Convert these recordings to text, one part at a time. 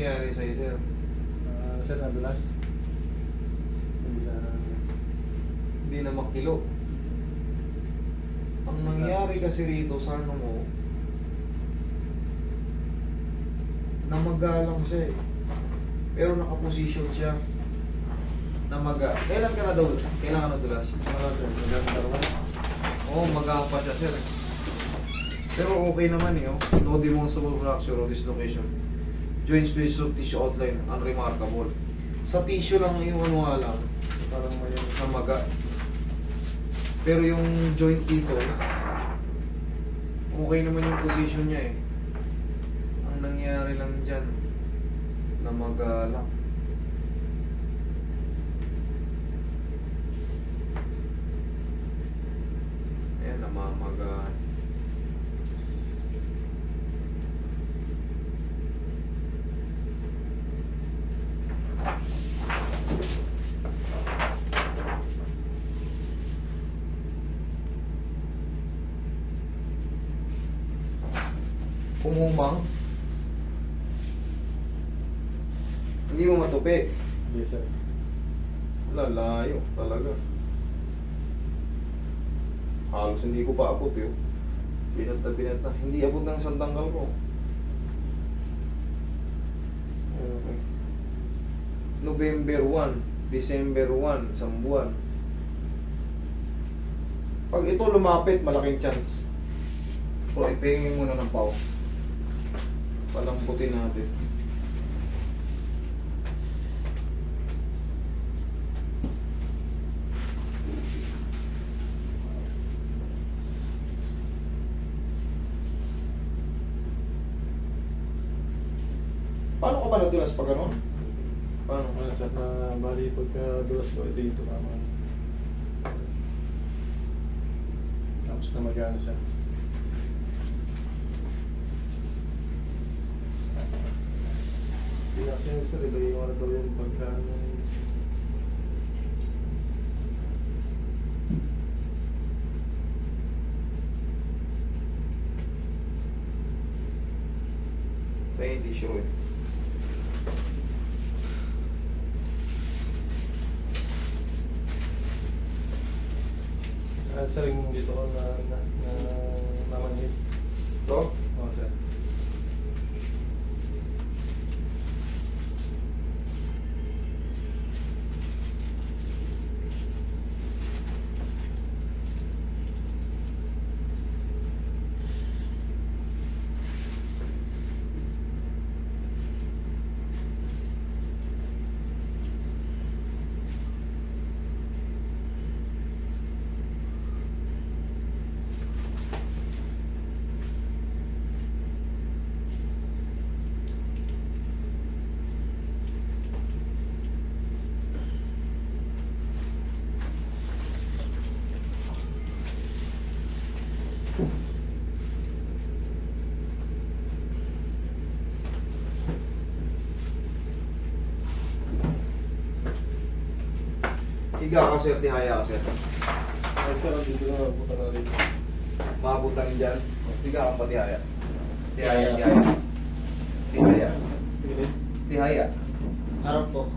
nangyari sa'yo, sir? Sir, nadulas. Hindi na makilo. Ang nangyari kasi rito sa ano mo, namagalang siya eh. Pero nakaposition siya. Namaga. Kailan ka na daw? Kailan ka nadulas? Wala, sir. Nagkakaroon. Oo, magaan pa siya, sir. Pero okay naman eh, oh. No demonstrable fracture or dislocation. Joint space of tissue outline, unremarkable. Sa tissue lang yung ano nga lang, Parang may namaga. Pero yung joint dito, okay naman yung position niya eh. Ang nangyari lang dyan, namaga lang. Ayan, namamaga. Umumang. Hindi mo matupi. Yes, sir. Lalayo talaga. Halos hindi ko pa abot yun. Binat na. Hindi abot ng isang tanggal ko. Okay. November 1, December 1, isang buwan. Pag ito lumapit, malaking chance. O, ipingin muna ng pao. Palambutin natin. Paano ka ba nadulas pag gano'n? Paano? Wala, sir, na bali pagkadulas ko, dito naman. Tapos na mag-ano siya. Hindi na kasi yun, sir, iba yung ano daw yung pagka-ano. Kaya hindi sure. Sir, yung dito ko na namanhid. Ito? Oo, sir. Higa ka, sir. Tihaya ka, sir. Ay, sir, dito na puta na rin. Maabutan dyan. Higa ka pa, tihaya. Tihaya, Tihaya. tihaya. Tihaya. Pilit. Tihaya. Harap po.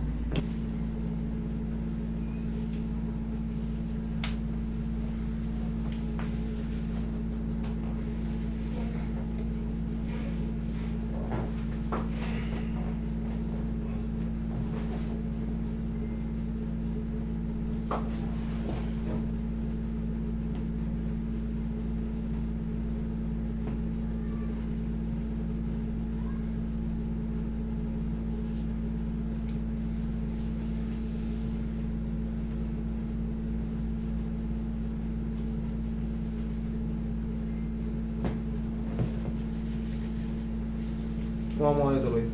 Kuha mo nga ito, Roy.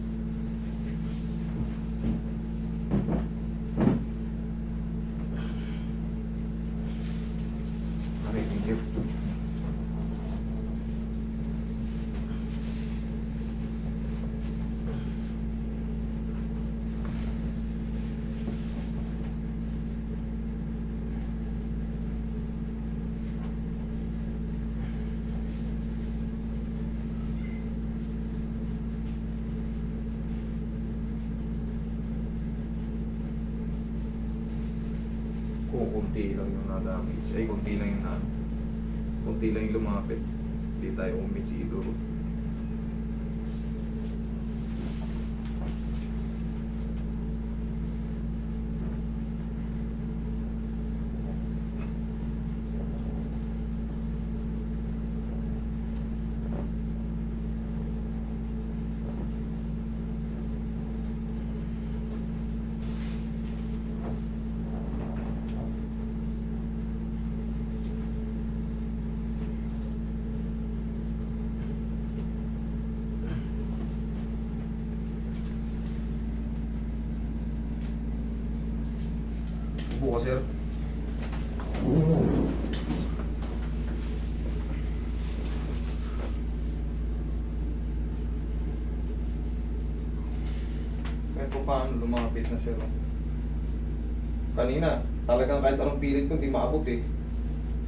Okay, thank you. Kung kunti lang yung na-damage, ay kunti lang yung kunti lang yung lumapit. Hindi tayo umisido. Upo ka, sir. Kahit pa paano lumapit na, sir. Kanina, talagang kahit anong pilit ko, hindi maabot eh.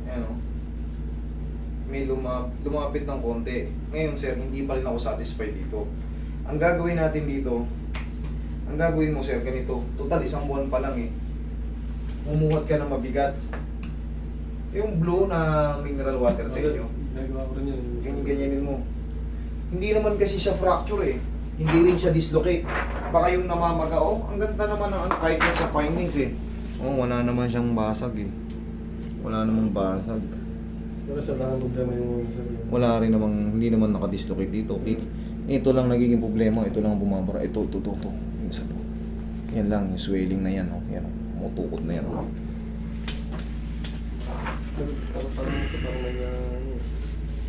Ayan o. May lumapit ng konti. Ngayon, sir, hindi pa rin ako satisfied dito. Ang gagawin natin dito, ang gagawin mo, sir, ganito. Total, 1 buwan pa lang eh. Umuhat ka ng mabigat. Yung blue na mineral water sa inyo, Nagawa ko rin yun. ganyan-ganyanin mo. Hindi naman kasi siya fracture eh. Hindi rin siya dislocate. Baka yung namamaga, oh, ang ganda naman ng ano, kahit yung sa findings eh. Oh, wala naman siyang basag eh. Wala namang basag. Pero sa lahat problema yung sabi. Wala rin namang, hindi naman nakadislocate dito. Ito lang nagiging problema, ito lang ang bumabara. Ito. Yung isa to. Yan lang, yung swelling na yan, oh. Yan, oh. Mutukot na yan, oh.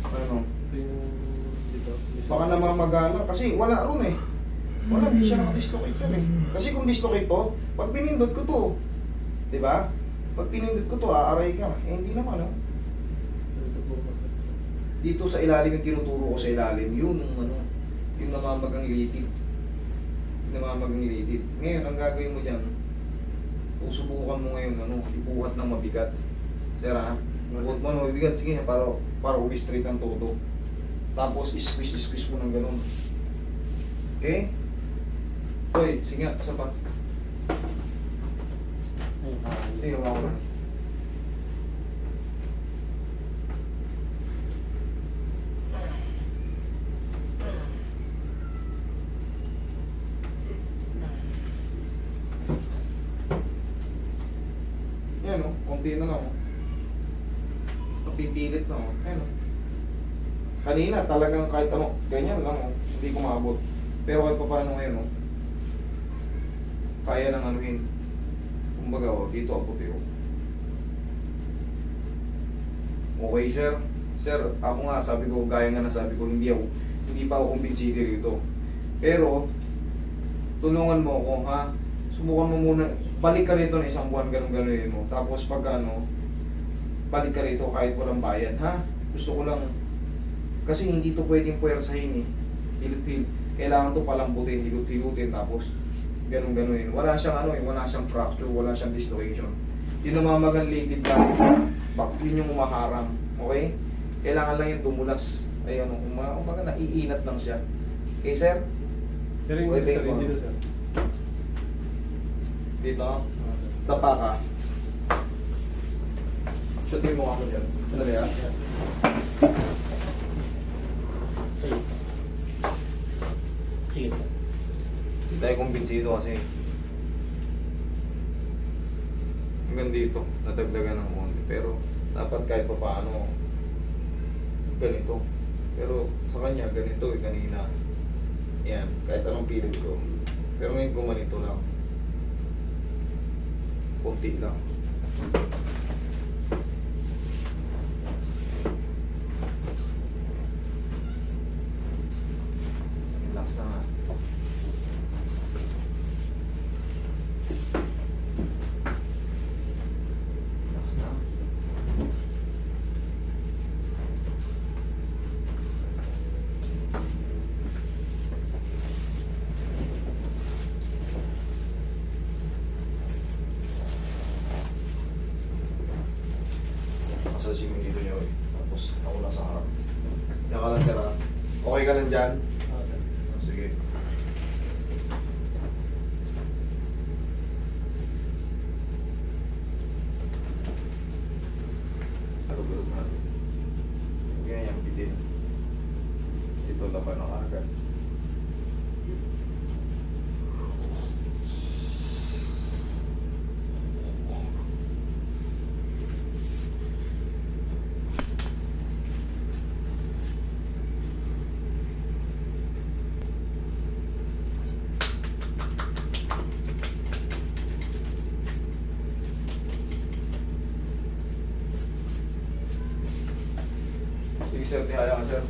Parang may Ano? ito yung dito. Baka namamagana kasi wala ron eh. Wala, di siya nakadislocate sir eh. Kasi kung dislocate to, pag pinindot ko to, di ba? Pag pinindot ko to, aaray ka. Eh hindi naman, oh. Dito sa ilalim yung tinuturo ko sa ilalim, yun yung ano, yung namamagang litid. Namamagang litid. Ngayon, ang gagawin mo dyan, susubukan mo ngayon, ano, ibuhat ng mabigat. Sir ha, ibuhat mo ng mabigat, sige, para umi-straight ang todo. Tapos, squeeze mo ng ganun. Okay? Hoy, sige nga, isa pa. Sige, mawala. Yan o, konti na lang o. Napipilit na o. Yan o. Kanina talagang kahit ano, ganyan lang o. Hindi ko maabot. Pero kahit pa paano ngayon o. Kaya nang anuhin. Kumbaga o, dito ako puti o. Okay sir. Sir, ako nga sabi ko, gaya nga na sabi ko, hindi pa ako kumbinsido rito. Pero, tulungan mo ako ha. Subukan mo muna, balik ka rito na 1 buwan, ganun-ganunin mo. Tapos pagka ano, balik ka rito kahit walang bayan, ha? Gusto ko lang, kasi hindi to pwedeng puwersahin eh. Hilot-hilot. Kailangan to palambutin, hilot-hilutin, tapos ganun-ganunin. Wala siyang ano eh, wala siyang fracture, wala siyang dislocation. Yung namamagang litid lang, yun yung umaharang. Okay? Kailangan lang yung tumulas. Ay ano, umaga naiinat lang siya. Okay sir? Pero yung Pwede sir, ko. hindi sir. Dito, tapa ka. Shootin mo ako dyan. Dali ah. Sige. Sige. Hindi tayo kumbinsido kasi. Hanggang dito, nadagdagan ng konti. Pero dapat kahit pa paano, ganito. Pero sa kanya, ganito eh, kanina. Yan, kahit anong pilit ko. Pero ngayon gumanito lang. Kunti lang. Relax na nga. Relax na. Massage mo dito nyo eh. Tapos ako na sa harap. Diyan ka lang sir ha. Okay ka lang dyan? Sige. Sige sir, tihaya ka sir.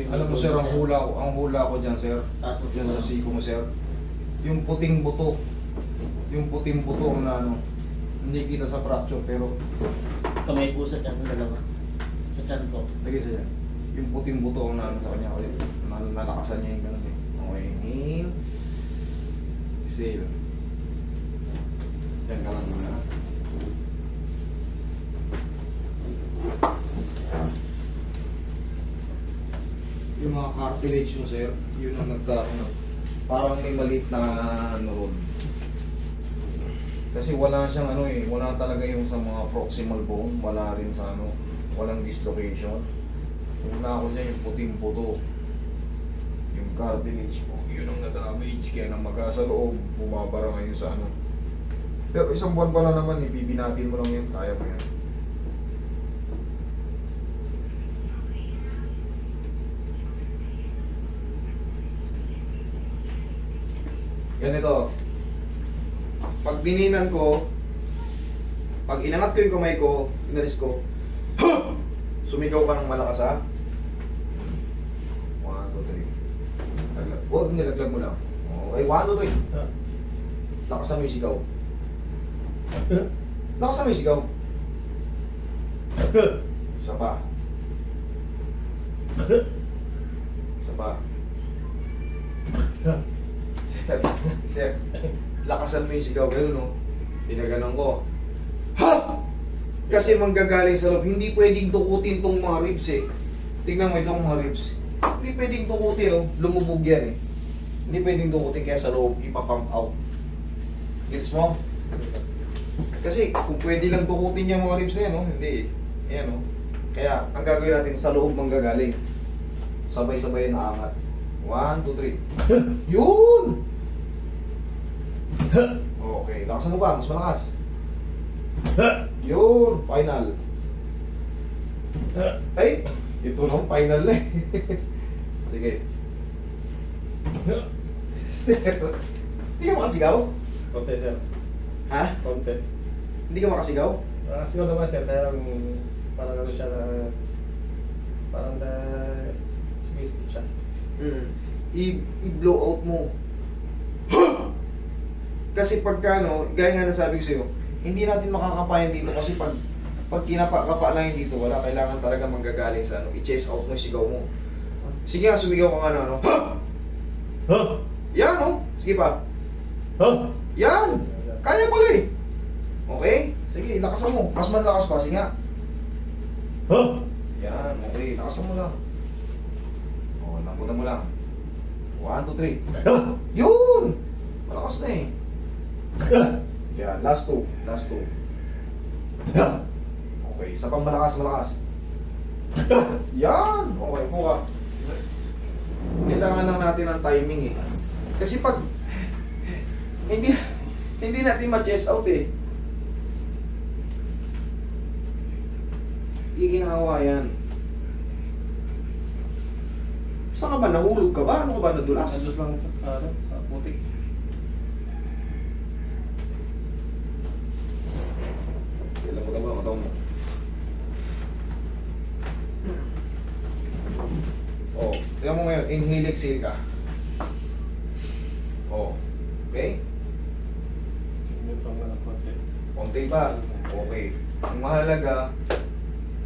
Alam mo sir, ang hula ko dyan sir, Taas mo dyan sa siko mo sir, yung puting buto na ano, hindi kita sa fracture pero Kamay po sa tiyan, dalawa. Sa tiyan po. lagi sa dyan, yung puting buto na ano sa kanya ulit, nalakasan niya yung ganun eh. Okay, inhale, exhale. Diyan ka lang muna. Yung mga cartilage mo sir, yun ang nagkaroon. Parang may maliit na neuron. Kasi wala siyang ano eh, wala talaga yung sa mga proximal bone, wala rin sa ano, walang dislocation. Una ko niya yung puting puto. Yung cartilage mo, yun ang na-damage, kaya nang magasa loob, bumabara ngayon sa ano. Pero isang buwan pa lang naman, ibibinatin mo lang yun, kaya mo yan. Ganito. Pag dininan ko, pag inangat ko yung kamay ko, inalis ko, sumigaw ka ng malakas ha. 1, 2, 3. Laglag. Oh, nilaglag mo lang. Okay, 1, 2, 3. Lakasan mo yung sigaw. Lakasan mo yung sigaw. Isa pa. Isa pa. Sir, lakasan mo yung sigaw. Ganun no? Tinaganon ko. Ha! Kasi manggagaling sa loob. Hindi pwedeng tukutin tong mga ribs eh. Tingnan mo itong mga ribs. Hindi pwedeng tukutin oh. Lumubog yan eh. Hindi pwedeng tukutin kaya sa loob ipapump out. Gets mo? Kasi kung pwede lang tukutin yung mga ribs na yan oh. Hindi eh. Ayan oh. Kaya ang gagawin natin sa loob manggagaling. Sabay-sabay na angat. 1, 2, 3. Yun! Okay, lakasan mo ba? Mas malakas. Yun, final. Ay, ito lang, final na eh. Sige. Hindi ka makasigaw? Konti, sir. Ha? Konti. Hindi ka makasigaw? Kasi ko naman, sir, kaya parang ano siya na parang na sumisip siya. I-blow out mo. Kasi pagka no, gaya nga nasabi ko sa'yo, hindi natin makakapayan dito kasi pag kinapa-kapa lang yun dito, wala, kailangan talaga manggagaling sa ano, i-chase out mo yung sigaw mo. Sige nga, sumigaw ka nga na ano. Ha! Ha! Yan no? Sige pa. Ha! Yan! Kaya pala eh. Okay? Sige, lakasan mo. Mas malakas pa. Sige nga. Ha! Yan, okay. Lakasan mo lang. O, lambutan mo lang. 1, 2, 3. Yun! Malakas na eh. Yan, last two. Last two. Okay, isa pang malakas. Yan! Okay, po ka. Kailangan lang natin ng timing eh. Kasi pag hindi natin ma-chest out eh. Hindi ginagawa yan. Saan ka ba? Nahulog ka ba? Ano ka ba? Nadulas? Nadulas lang sa putik. Kailan mo tama, mataw mo. Oh, tingnan mo ngayon, inhale, exhale ka. Oh, okay? Hindi pa nga konti. Konti pa. Okay. Ang mahalaga,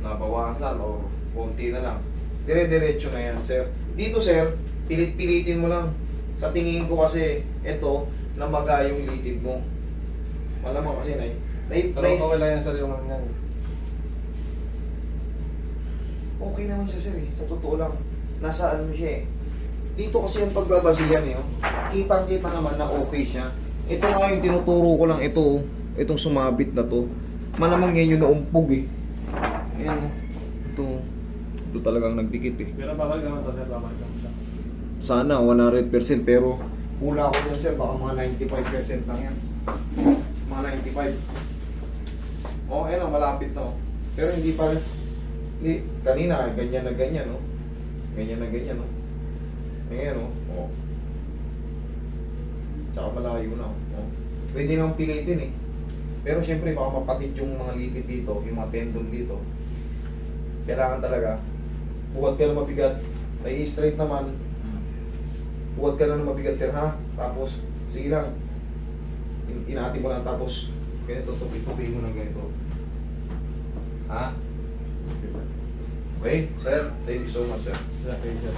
nabawasan o konti na lang. Dire-diretso na yan, sir. Dito, sir, pilit-pilitin mo lang. Sa tingin ko kasi, ito, namaga yung litid mo. Malamang kasi, Pero okay lang yan, sir, yung ano yan. okay naman siya, sir, eh. Sa totoo lang. Nasa ano siya, eh. Dito kasi yung pagbabasihan, eh. Oh. Kitang-kita naman na okay siya. Ito nga yung tinuturo ko lang, ito, oh. Itong sumabit na to. Malamang yan yung naumpog, eh. Ayan, oh. Ito talagang nagdikit, eh. Pero babalik naman to, sir, babalik naman siya. Sana 100% pero hula ko dyan, sir, baka mga 95% lang yan. Mga 95. Oh, ayan o, malapit na o. Pero hindi pa rin. Hindi, kanina, ganyan na ganyan, no? Ganyan na ganyan, no? Ayan, no? Oh. Tsaka malayo na. Oh. Pwede nang pilitin eh. Pero siyempre baka mapatid yung mga litid dito, yung mga tendon dito. Kailangan talaga, buhat ka na mabigat. May straight naman. Buhat ka na ng mabigat sir ha. Tapos, sige lang. Inati mo lang tapos, ganito, tupi-tupi mo ng ganito. Ha? Okay, sir. Thank you so much sir. Okay, sir.